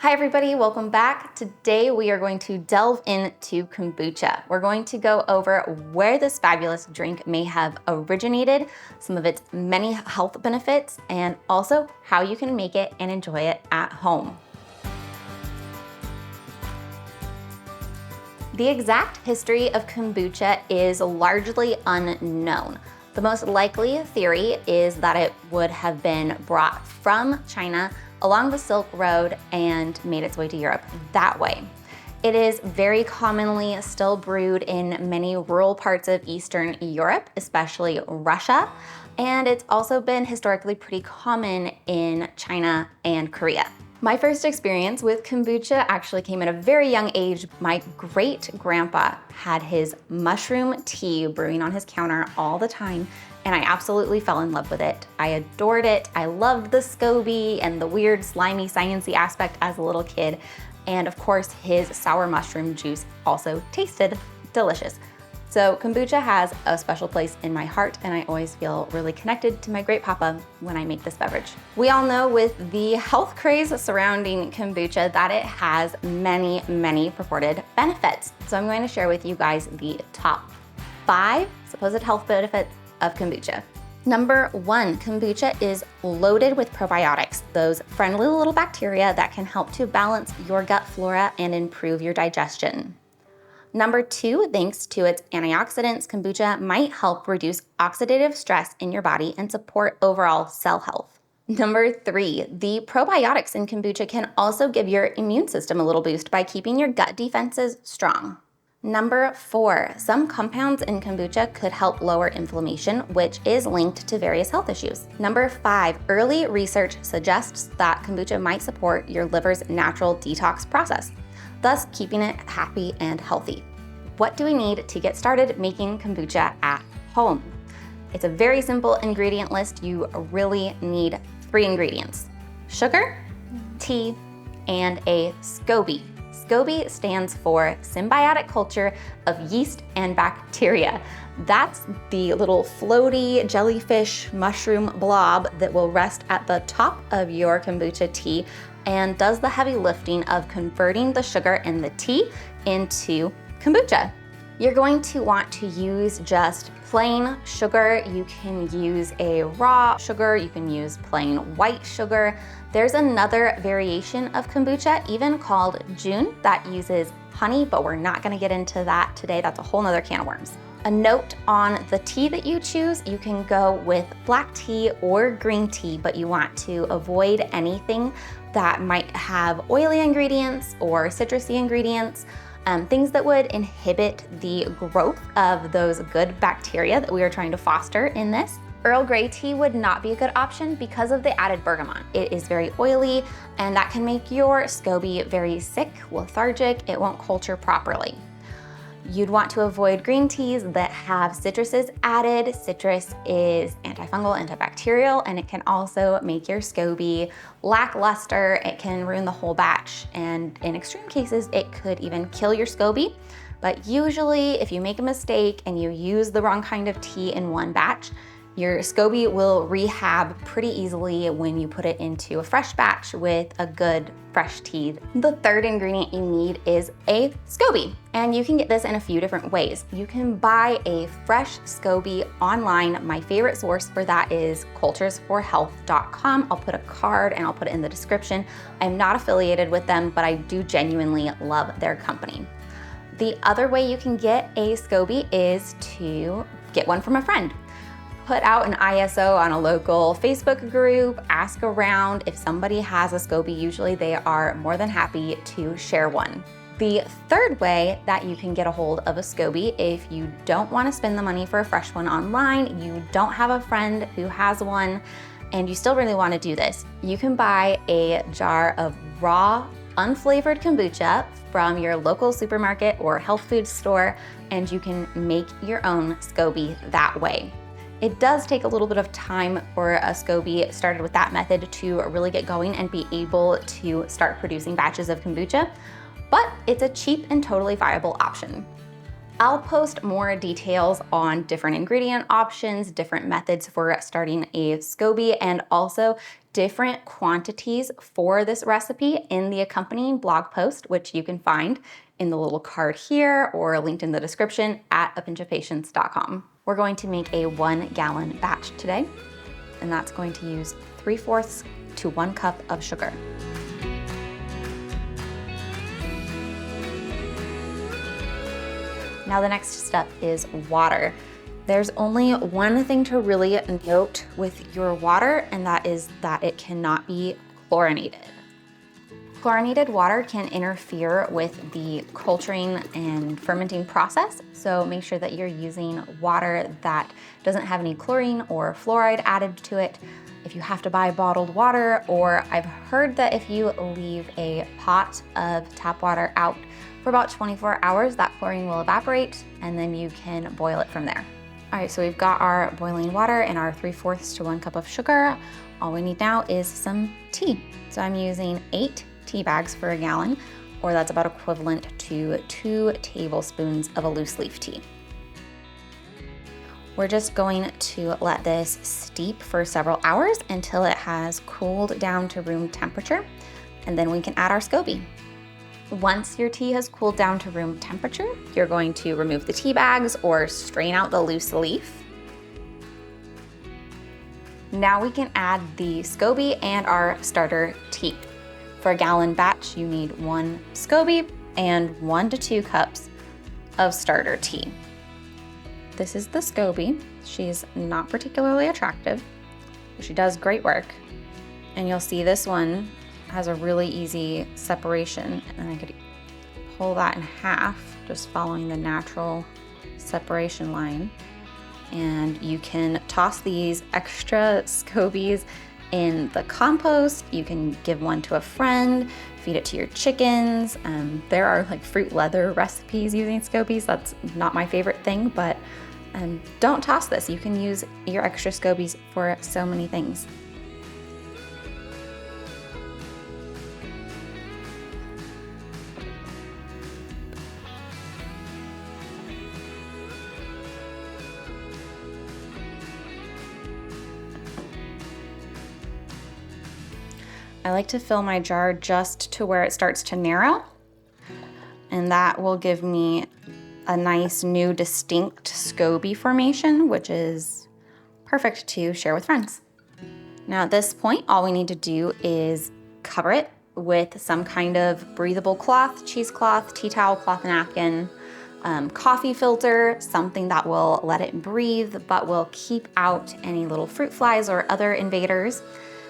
Hi everybody, welcome back. Today we are going to delve into kombucha. We're going to go over where this fabulous drink may have originated, some of its many health benefits, and also how you can make it and enjoy it at home. The exact history of kombucha is largely unknown. The most likely theory is that it would have been brought from China along the Silk Road and made its way to Europe that way. It is very commonly still brewed in many rural parts of Eastern Europe, especially Russia, and it's also been historically pretty common in China and Korea. My first experience with kombucha actually came at a very young age. My great-grandpa had his mushroom tea brewing on his counter all the time, and I absolutely fell in love with it. I adored it. I loved the SCOBY and the weird, slimy, sciencey aspect as a little kid. And of course, his sour mushroom juice also tasted delicious. So kombucha has a special place in my heart, and I always feel really connected to my great papa when I make this beverage. We all know with the health craze surrounding kombucha that it has many, many purported benefits. So I'm going to share with you guys the top 5 supposed health benefits of kombucha. Number 1, kombucha is loaded with probiotics, those friendly little bacteria that can help to balance your gut flora and improve your digestion. Number 2, thanks to its antioxidants, kombucha might help reduce oxidative stress in your body and support overall cell health. Number 3, the probiotics in kombucha can also give your immune system a little boost by keeping your gut defenses strong. Number 4, some compounds in kombucha could help lower inflammation, which is linked to various health issues. Number 5, early research suggests that kombucha might support your liver's natural detox process, thus keeping it happy and healthy. What do we need to get started making kombucha at home? It's a very simple ingredient list. You really need 3 ingredients: sugar, tea, and a SCOBY. SCOBY stands for symbiotic culture of yeast and bacteria. That's the little floaty jellyfish mushroom blob that will rest at the top of your kombucha tea and does the heavy lifting of converting the sugar in the tea into kombucha. You're going to want to use just plain sugar. You can use a raw sugar, you can use plain white sugar. There's another variation of kombucha, even called June, that uses honey, but we're not gonna get into that today. That's a whole nother can of worms. A note on the tea that you choose: you can go with black tea or green tea, but you want to avoid anything that might have oily ingredients or citrusy ingredients, things that would inhibit the growth of those good bacteria that we are trying to foster in this. Earl Grey tea would not be a good option because of the added bergamot. It is very oily, and that can make your SCOBY very sick, lethargic. It won't culture properly. You'd want to avoid green teas that have citruses added. Citrus is antifungal, antibacterial, and it can also make your SCOBY lackluster. It can ruin the whole batch, and in extreme cases, it could even kill your SCOBY. But usually, if you make a mistake and you use the wrong kind of tea in one batch, your SCOBY will rehab pretty easily when you put it into a fresh batch with a good fresh tea. The 3rd ingredient you need is a SCOBY, and you can get this in a few different ways. You can buy a fresh SCOBY online. My favorite source for that is culturesforhealth.com. I'll put a card and I'll put it in the description. I'm not affiliated with them, but I do genuinely love their company. The other way you can get a SCOBY is to get one from a friend. Put out an ISO on a local Facebook group, ask around. If somebody has a SCOBY, usually they are more than happy to share one. The 3rd way that you can get a hold of a SCOBY, if you don't want to spend the money for a fresh one online, you don't have a friend who has one, and you still really want to do this, you can buy a jar of raw, unflavored kombucha from your local supermarket or health food store, and you can make your own SCOBY that way. It does take a little bit of time for a SCOBY started with that method to really get going and be able to start producing batches of kombucha, but it's a cheap and totally viable option. I'll post more details on different ingredient options, different methods for starting a SCOBY, and also different quantities for this recipe in the accompanying blog post, which you can find in the little card here or linked in the description at apinchofpatience.com. We're going to make a 1 gallon batch today, and that's going to use 3/4 to 1 cup of sugar. Now the next step is water. There's only one thing to really note with your water, and that is that it cannot be chlorinated. Chlorinated water can interfere with the culturing and fermenting process, so make sure that you're using water that doesn't have any chlorine or fluoride added to it. If you have to buy bottled water, or I've heard that if you leave a pot of tap water out for about 24 hours, that chlorine will evaporate and then you can boil it from there. All right, so we've got our boiling water and our 3/4 to 1 cup of sugar. All we need now is some tea. So I'm using 8 tea bags for a gallon, or that's about equivalent to 2 tablespoons of a loose leaf tea. We're just going to let this steep for several hours until it has cooled down to room temperature, and then we can add our SCOBY. Once your tea has cooled down to room temperature, you're going to remove the tea bags or strain out the loose leaf. Now we can add the SCOBY and our starter tea. For a gallon batch, you need 1 SCOBY and 1 to 2 cups of starter tea. This is the SCOBY. She's not particularly attractive, but she does great work. And you'll see this one has a really easy separation, and I could pull that in half just following the natural separation line. And you can toss these extra SCOBYs in the compost. You can give one to a friend, feed it to your chickens. There are like fruit leather recipes using SCOBYs. That's not my favorite thing, but don't toss this. You can use your extra SCOBYs for so many things. I like to fill my jar just to where it starts to narrow, and that will give me a nice new distinct SCOBY formation, which is perfect to share with friends. Now at this point, all we need to do is cover it with some kind of breathable cloth, cheesecloth, tea towel, cloth napkin, coffee filter, something that will let it breathe but will keep out any little fruit flies or other invaders.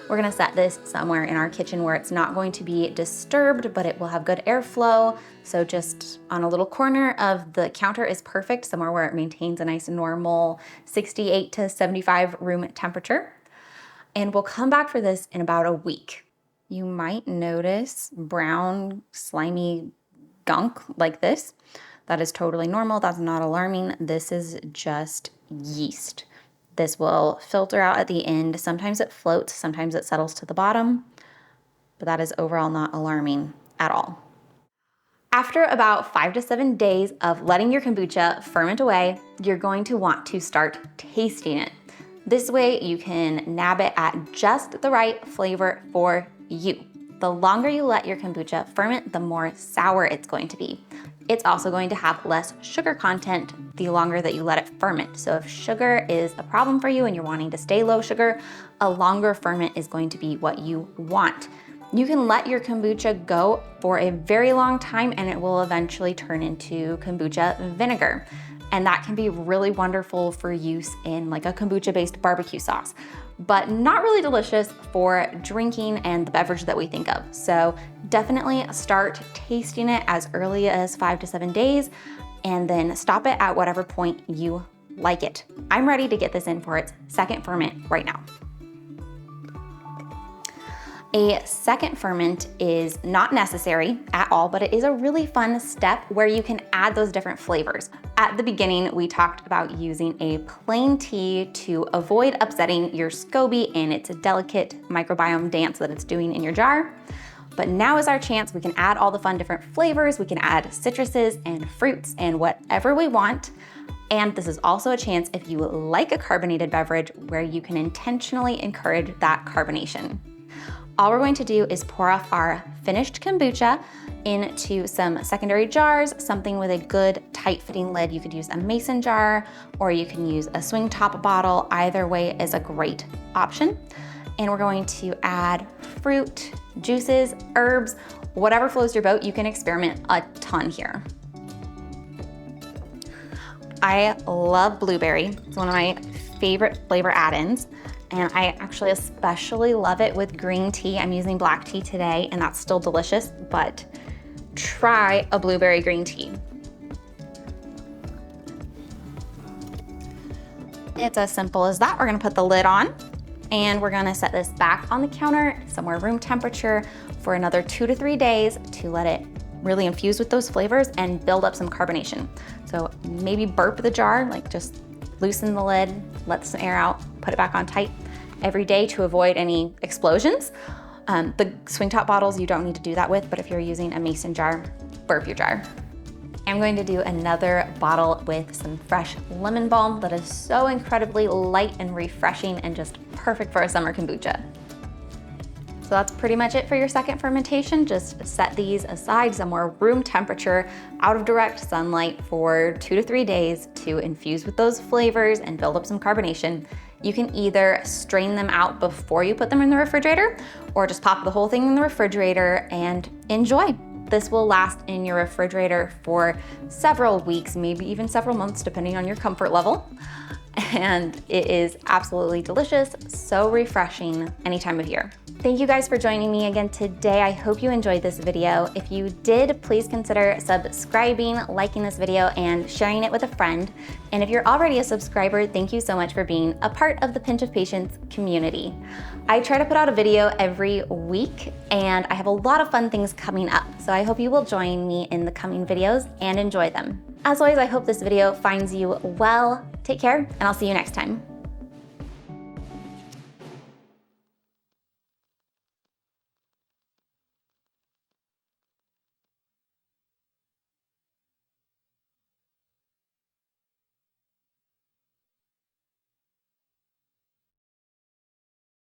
We're gonna set this somewhere in our kitchen where it's not going to be disturbed, but it will have good airflow. So just on a little corner of the counter is perfect, somewhere where it maintains a nice normal 68 to 75 room temperature. And we'll come back for this in about a week. You might notice brown, slimy gunk like this. That is totally normal, that's not alarming. This is just yeast. This will filter out at the end. Sometimes it floats, sometimes it settles to the bottom, but that is overall not alarming at all. After about 5 to 7 days of letting your kombucha ferment away, you're going to want to start tasting it. This way you can nab it at just the right flavor for you. The longer you let your kombucha ferment, the more sour it's going to be. It's also going to have less sugar content the longer that you let it ferment. So if sugar is a problem for you and you're wanting to stay low sugar, a longer ferment is going to be what you want. You can let your kombucha go for a very long time and it will eventually turn into kombucha vinegar. And that can be really wonderful for use in like a kombucha-based barbecue sauce, but not really delicious for drinking and the beverage that we think of. So definitely start tasting it as early as 5 to 7 days and then stop it at whatever point you like it. I'm ready to get this in for its second ferment right now. A second ferment is not necessary at all, but it is a really fun step where you can add those different flavors. At the beginning, we talked about using a plain tea to avoid upsetting your SCOBY and its delicate microbiome dance that it's doing in your jar. But now is our chance. We can add all the fun different flavors. We can add citruses and fruits and whatever we want. And this is also a chance if you like a carbonated beverage where you can intentionally encourage that carbonation. All we're going to do is pour off our finished kombucha into some secondary jars, something with a good tight fitting lid. You could use a mason jar or you can use a swing top bottle. Either way is a great option. And we're going to add fruit, juices, herbs, whatever floats your boat. You can experiment a ton here. I love blueberry. It's one of my favorite flavor add-ins. And I actually especially love it with green tea. I'm using black tea today and that's still delicious, but try a blueberry green tea. It's as simple as that. We're gonna put the lid on and we're gonna set this back on the counter, somewhere room temperature, for another 2 to 3 days to let it really infuse with those flavors and build up some carbonation. So maybe burp the jar, like just loosen the lid, let some air out, put it back on tight every day to avoid any explosions. The swing top bottles you don't need to do that with, but if you're using a mason jar, burp your jar. I'm going to do another bottle with some fresh lemon balm that is so incredibly light and refreshing and just perfect for a summer kombucha. So that's pretty much it for your second fermentation. Just set these aside somewhere room temperature, out of direct sunlight for 2 to 3 days to infuse with those flavors and build up some carbonation. You can either strain them out before you put them in the refrigerator or just pop the whole thing in the refrigerator and enjoy. This will last in your refrigerator for several weeks, maybe even several months, depending on your comfort level. And it is absolutely delicious, so refreshing any time of year. Thank you guys for joining me again today. I hope you enjoyed this video. If you did, please consider subscribing, liking this video, and sharing it with a friend. And if you're already a subscriber, thank you so much for being a part of the Pinch of Patience community. I try to put out a video every week, and I have a lot of fun things coming up. So I hope you will join me in the coming videos and enjoy them. As always, I hope this video finds you well. Take care, and I'll see you next time.